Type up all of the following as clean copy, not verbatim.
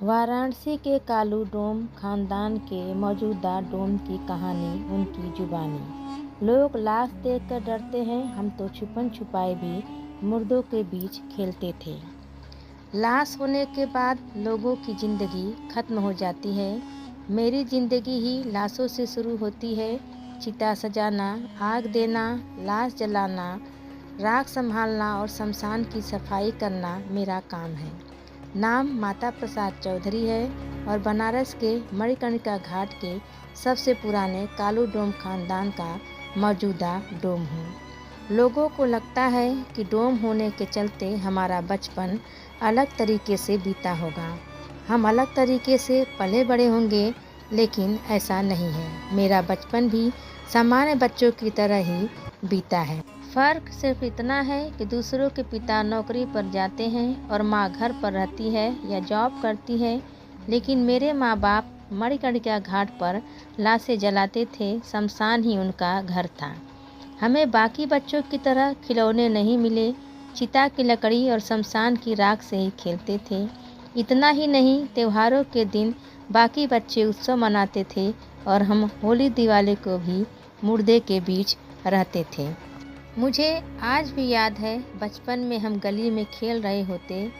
वाराणसी के कालू डोम खानदान के मौजूदा डोम की कहानी उनकी जुबानी। लोग लाश देखकर डरते हैं, हम तो छुपन छुपाए भी मुर्दों के बीच खेलते थे। लाश होने के बाद लोगों की ज़िंदगी खत्म हो जाती है। मेरी ज़िंदगी ही लाशों से शुरू होती है। चिता सजाना, आग देना, लाश जलाना, राख संभालना और शमशान की सफाई करना मेरा काम है। नाम माता प्रसाद चौधरी है और बनारस के मणिकर्णिका घाट के सबसे पुराने कालू डोम खानदान का मौजूदा डोम हूँ। लोगों को लगता है कि डोम होने के चलते हमारा बचपन अलग तरीके से बीता होगा, हम अलग तरीके से पले बड़े होंगे, लेकिन ऐसा नहीं है। मेरा बचपन भी सामान्य बच्चों की तरह ही बीता है। फ़र्क सिर्फ इतना है कि दूसरों के पिता नौकरी पर जाते हैं और माँ घर पर रहती है या जॉब करती है, लेकिन मेरे माँ बाप मणिकर्णिका घाट पर लाशें जलाते थे। शमशान ही उनका घर था। हमें बाकी बच्चों की तरह खिलौने नहीं मिले, चिता की लकड़ी और शमशान की राख से ही खेलते थे। इतना ही नहीं, त्योहारों के दिन बाकी बच्चे उत्सव मनाते थे और हम होली दिवाली को भी मुर्दे के बीच रहते थे। मुझे आज भी याद है, बचपन में हम गली में खेल रहे होते,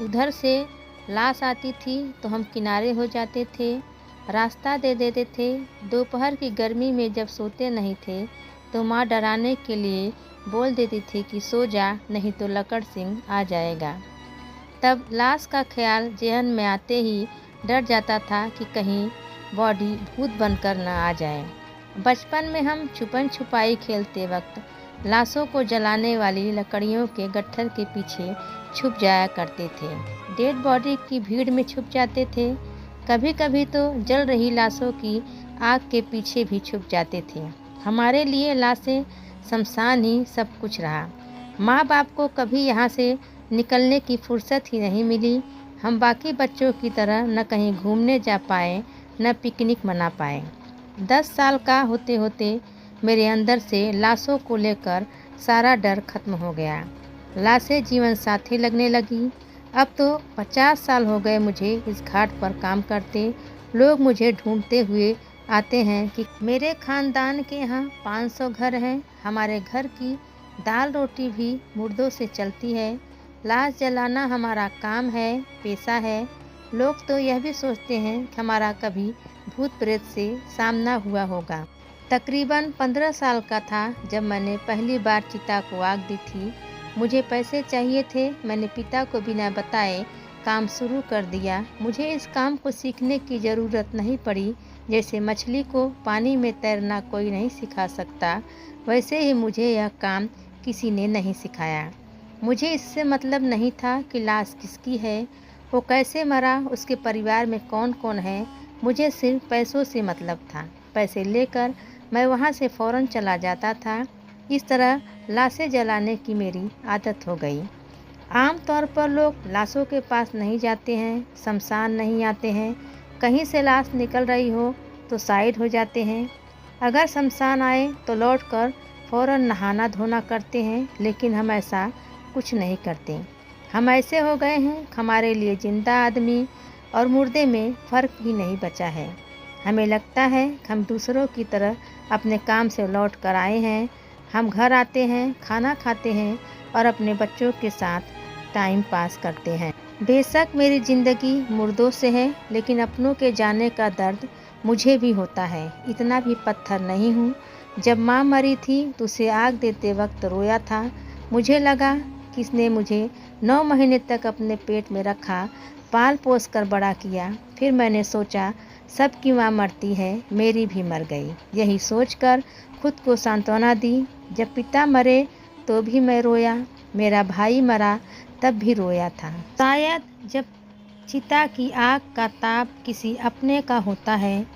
उधर से लाश आती थी तो हम किनारे हो जाते थे, रास्ता दे देते थे। दोपहर की गर्मी में जब सोते नहीं थे तो माँ डराने के लिए बोल देती थी कि सो जा, नहीं तो लकड़ सिंह आ जाएगा। तब लाश का ख्याल जेहन में आते ही डर जाता था कि कहीं बॉडी भूत बनकर न आ जाए। बचपन में हम छुपन छुपाई खेलते वक्त लाशों को जलाने वाली लकड़ियों के गट्ठर के पीछे छुप जाया करते थे। डेड बॉडी की भीड़ में छुप जाते थे। कभी कभी तो जल रही लाशों की आग के पीछे भी छुप जाते थे। हमारे लिए लाशें शमशान ही सब कुछ रहा। माँ बाप को कभी यहाँ से निकलने की फुर्सत ही नहीं मिली। हम बाकी बच्चों की तरह न कहीं घूमने जा पाए, न पिकनिक मना पाए। 10 साल का होते होते मेरे अंदर से लाशों को लेकर सारा डर खत्म हो गया। लाशें जीवन साथी लगने लगी। अब तो 50 साल हो गए मुझे इस घाट पर काम करते। लोग मुझे ढूंढते हुए आते हैं कि मेरे खानदान के यहाँ 500 घर हैं। हमारे घर की दाल रोटी भी मुर्दों से चलती है। लाश जलाना हमारा काम है, पेशा है। लोग तो यह भी सोचते हैं कि हमारा कभी भूत प्रेत से सामना हुआ होगा। तकरीबन 15 साल का था जब मैंने पहली बार चिता को आग दी थी। मुझे पैसे चाहिए थे। मैंने पिता को बिना बताए काम शुरू कर दिया। मुझे इस काम को सीखने की ज़रूरत नहीं पड़ी। जैसे मछली को पानी में तैरना कोई नहीं सिखा सकता, वैसे ही मुझे यह काम किसी ने नहीं सिखाया। मुझे इससे मतलब नहीं था कि लाश किसकी है, वो कैसे मरा, उसके परिवार में कौन कौन है। मुझे सिर्फ पैसों से मतलब था। पैसे लेकर मैं वहाँ से फ़ौरन चला जाता था। इस तरह लाशें जलाने की मेरी आदत हो गई। आम तौर पर लोग लाशों के पास नहीं जाते हैं, शमशान नहीं आते हैं। कहीं से लाश निकल रही हो तो साइड हो जाते हैं। अगर शमशान आए तो लौटकर फ़ौरन नहाना धोना करते हैं, लेकिन हम ऐसा कुछ नहीं करते। हम ऐसे हो गए हैं, हमारे लिए जिंदा आदमी और मुर्दे में फ़र्क ही नहीं बचा है। हमें लगता है कि हम दूसरों की तरह अपने काम से लौट कर आए हैं। हम घर आते हैं, खाना खाते हैं और अपने बच्चों के साथ टाइम पास करते हैं। बेशक मेरी ज़िंदगी मुर्दों से है, लेकिन अपनों के जाने का दर्द मुझे भी होता है। इतना भी पत्थर नहीं हूँ। जब माँ मरी थी तो उसे आग देते वक्त रोया था। मुझे लगा कि इसने मुझे 9 महीने तक अपने पेट में रखा, पाल पोस कर बड़ा किया। फिर मैंने सोचा सबकी माँ मरती है, मेरी भी मर गई। यही सोचकर खुद को सांत्वना दी। जब पिता मरे तो भी मैं रोया, मेरा भाई मरा तब भी रोया था। शायद जब चिता की आग का ताप किसी अपने का होता है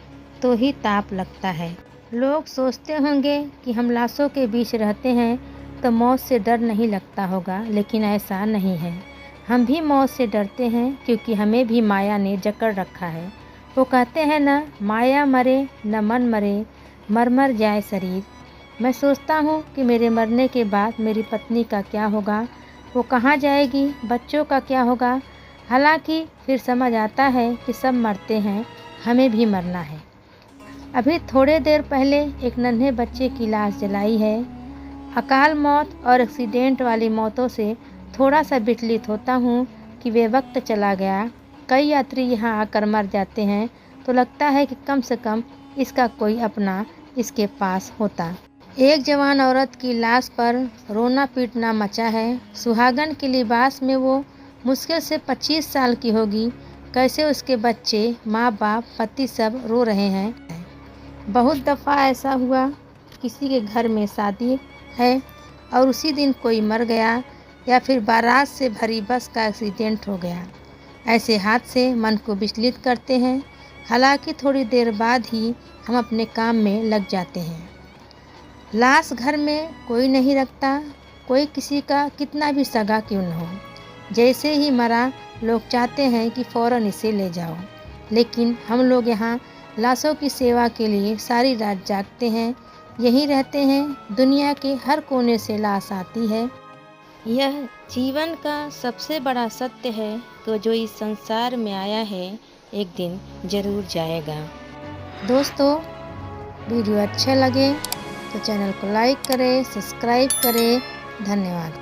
तो ही ताप लगता है। लोग सोचते होंगे कि हम लाशों के बीच रहते हैं तो मौत से डर नहीं लगता होगा, लेकिन ऐसा नहीं है। हम भी मौत से डरते हैं, क्योंकि हमें भी माया ने जकड़ रखा है। वो कहते हैं न माया मरे न मन मरे, मर मर जाए शरीर। मैं सोचता हूँ कि मेरे मरने के बाद मेरी पत्नी का क्या होगा, वो कहाँ जाएगी, बच्चों का क्या होगा। हालांकि फिर समझ आता है कि सब मरते हैं, हमें भी मरना है। अभी थोड़े देर पहले एक नन्हे बच्चे की लाश जलाई है। अकाल मौत और एक्सीडेंट वाली मौतों से थोड़ा सा विचलित होता हूँ कि वे वक्त चला गया। कई यात्री यहाँ आकर मर जाते हैं तो लगता है कि कम से कम इसका कोई अपना इसके पास होता। एक जवान औरत की लाश पर रोना पीटना मचा है। सुहागन के लिबास में वो मुश्किल से 25 साल की होगी। कैसे उसके बच्चे, माँ बाप, पति सब रो रहे हैं। बहुत दफ़ा ऐसा हुआ, किसी के घर में शादी है और उसी दिन कोई मर गया, या फिर बारात से भरी बस का एक्सीडेंट हो गया। ऐसे हादसे मन को विचलित करते हैं। हालांकि थोड़ी देर बाद ही हम अपने काम में लग जाते हैं। लाश घर में कोई नहीं रखता, कोई किसी का कितना भी सगा क्यों न हो। जैसे ही मरा लोग चाहते हैं कि फ़ौरन इसे ले जाओ, लेकिन हम लोग यहाँ लाशों की सेवा के लिए सारी रात जागते हैं, यहीं रहते हैं। दुनिया के हर कोने से लाश आती है। यह जीवन का सबसे बड़ा सत्य है कि जो इस संसार में आया है एक दिन ज़रूर जाएगा। दोस्तों, वीडियो अच्छा लगे तो चैनल को लाइक करें, सब्सक्राइब करें। धन्यवाद।